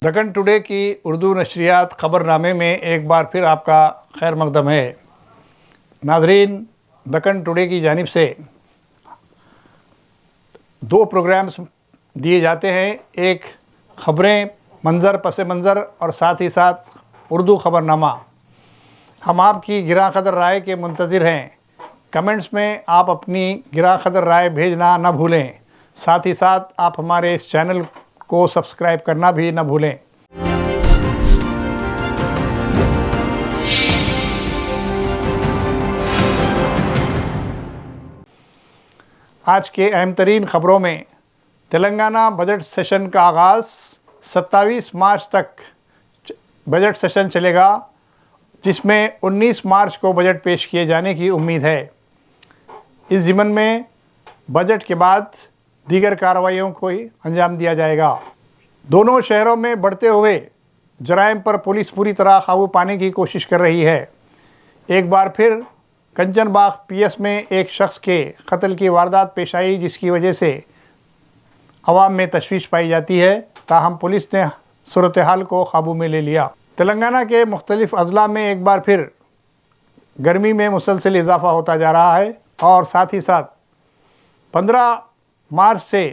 Deccan today کی اردو نشریات خبر نامے میں ایک بار پھر آپ کا خیر مقدم ہے۔ ناظرین، دکن ٹوڈے کی جانب سے دو پروگرامز دیے جاتے ہیں، ایک خبریں منظر پس منظر اور ساتھ ہی ساتھ اردو خبر نامہ۔ ہم آپ کی گراں قدر رائے کے منتظر ہیں۔ کمنٹس میں آپ اپنی گراں قدر رائے بھیجنا نہ بھولیں، ساتھ ہی ساتھ آپ ہمارے اس چینل کو سبسکرائب کرنا بھی نہ بھولیں۔ آج کے اہم ترین خبروں میں تلنگانہ بجٹ سیشن کا آغاز 27 مارچ تک بجٹ سیشن چلے گا، جس میں 19 مارچ کو بجٹ پیش کیے جانے کی امید ہے۔ اس ضمن میں بجٹ کے بعد دیگر کارروائیوں کو انجام دیا جائے گا۔ دونوں شہروں میں بڑھتے ہوئے جرائم پر پولیس پوری طرح قابو پانے کی کوشش کر رہی ہے۔ ایک بار پھر کنچن باغ پی ایس میں ایک شخص کے قتل کی واردات پیش آئی، جس کی وجہ سے عوام میں تشویش پائی جاتی ہے، تاہم پولیس نے صورتحال کو قابو میں لے لیا۔ تلنگانہ کے مختلف اضلاع میں ایک بار پھر گرمی میں مسلسل اضافہ ہوتا جا رہا ہے، اور ساتھ ہی ساتھ 15 مارچ سے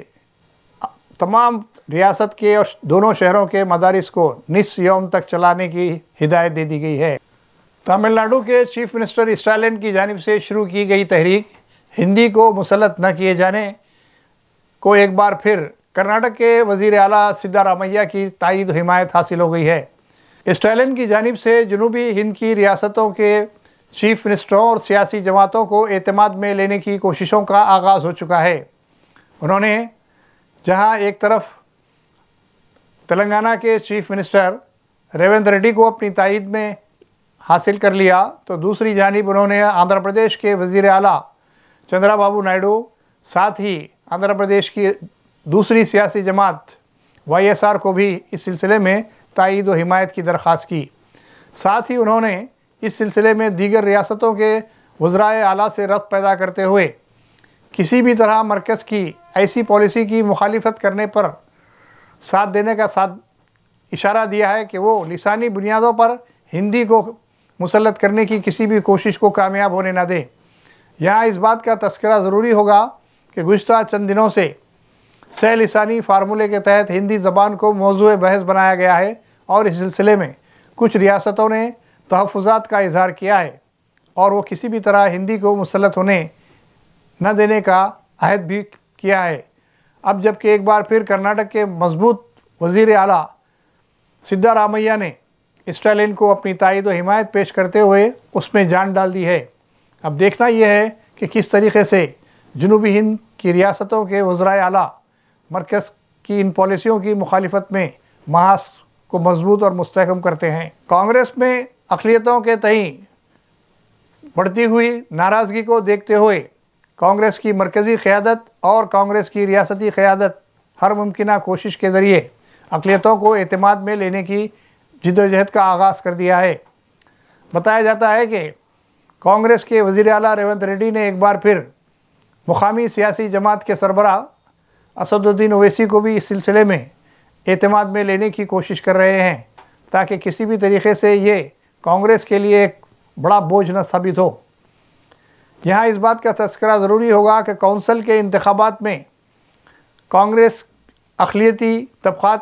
تمام ریاست کے اور دونوں شہروں کے مدارس کو نصف یوم تک چلانے کی ہدایت دے دی گئی ہے۔ تامل ناڈو کے چیف منسٹر اسٹالن کی جانب سے شروع کی گئی تحریک ہندی کو مسلط نہ کیے جانے کو ایک بار پھر کرناٹک کے وزیر اعلیٰ سدھارمیہ کی تائید و حمایت حاصل ہو گئی ہے۔ اسٹالن کی جانب سے جنوبی ہند کی ریاستوں کے چیف منسٹروں اور سیاسی جماعتوں کو اعتماد میں لینے کی کوششوں کا آغاز ہو چکا ہے۔ انہوں نے جہاں ایک طرف تلنگانہ کے چیف منسٹر ریونت ریڈی کو اپنی تائید میں حاصل کر لیا، تو دوسری جانب انہوں نے آندھرا پردیش کے وزیر اعلیٰ چندرا بابو نائیڈو، ساتھ ہی آندھرا پردیش کی دوسری سیاسی جماعت وائی ایس آر کو بھی اس سلسلے میں تائید و حمایت کی درخواست کی۔ ساتھ ہی انہوں نے اس سلسلے میں دیگر ریاستوں کے وزرائے اعلیٰ سے ربط پیدا کرتے ہوئے کسی بھی طرح مرکز کی ایسی پالیسی کی مخالفت کرنے پر ساتھ دینے کا اشارہ دیا ہے کہ وہ لسانی بنیادوں پر ہندی کو مسلط کرنے کی کسی بھی کوشش کو کامیاب ہونے نہ دیں۔ یہاں اس بات کا تذکرہ ضروری ہوگا کہ گزشتہ چند دنوں سے سہ لسانی فارمولے کے تحت ہندی زبان کو موضوع بحث بنایا گیا ہے، اور اس سلسلے میں کچھ ریاستوں نے تحفظات کا اظہار کیا ہے، اور وہ کسی بھی طرح ہندی کو مسلط ہونے نہ دینے کا عہد بھی کیا ہے۔ اب جبکہ ایک بار پھر کرناٹک کے مضبوط وزیر اعلیٰ سدھارمیہ نے اسٹالن کو اپنی تائید و حمایت پیش کرتے ہوئے اس میں جان ڈال دی ہے۔ اب دیکھنا یہ ہے کہ کس طریقے سے جنوبی ہند کی ریاستوں کے وزرائے اعلیٰ مرکز کی ان پالیسیوں کی مخالفت میں محاذ کو مضبوط اور مستحکم کرتے ہیں۔ کانگریس میں اقلیتوں کے تئیں بڑھتی ہوئی ناراضگی کو دیکھتے ہوئے کانگریس کی مرکزی قیادت اور کانگریس کی ریاستی قیادت ہر ممکنہ کوشش کے ذریعے اقلیتوں کو اعتماد میں لینے کی جدوجہد کا آغاز کر دیا ہے۔ بتایا جاتا ہے کہ کانگریس کے وزیر اعلیٰ ریونت ریڈی نے ایک بار پھر مقامی سیاسی جماعت کے سربراہ اسد الدین اویسی کو بھی اس سلسلے میں اعتماد میں لینے کی کوشش کر رہے ہیں، تاکہ کسی بھی طریقے سے یہ کانگریس کے لیے ایک بڑا بوجھ نہ ثابت ہو۔ یہاں اس بات کا تذکرہ ضروری ہوگا کہ کونسل کے انتخابات میں کانگریس اقلیتی طبقات،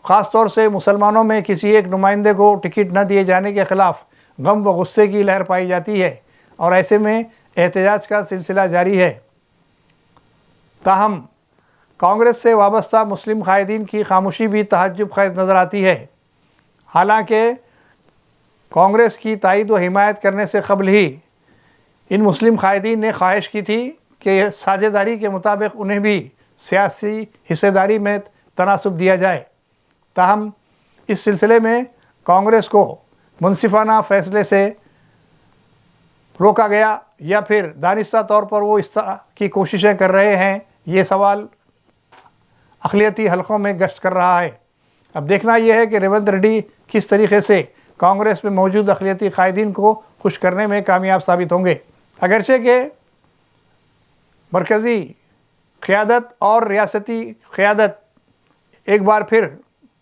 خاص طور سے مسلمانوں میں کسی ایک نمائندے کو ٹکٹ نہ دیے جانے کے خلاف غم و غصے کی لہر پائی جاتی ہے، اور ایسے میں احتجاج کا سلسلہ جاری ہے۔ تاہم کانگریس سے وابستہ مسلم قائدین کی خاموشی بھی تعجب خیز نظر آتی ہے۔ حالانکہ کانگریس کی تائید و حمایت کرنے سے قبل ہی ان مسلم قائدین نے خواہش کی تھی کہ ساجھیداری کے مطابق انہیں بھی سیاسی حصہ داری میں تناسب دیا جائے، تاہم اس سلسلے میں کانگریس کو منصفانہ فیصلے سے روکا گیا، یا پھر دانستہ طور پر وہ اس طرح کی کوششیں کر رہے ہیں، یہ سوال اقلیتی حلقوں میں گشت کر رہا ہے۔ اب دیکھنا یہ ہے کہ ریونت ریڈی کس طریقے سے کانگریس میں موجود اقلیتی قائدین کو خوش کرنے میں کامیاب ثابت ہوں گے۔ اگرچہ کہ مرکزی قیادت اور ریاستی قیادت ایک بار پھر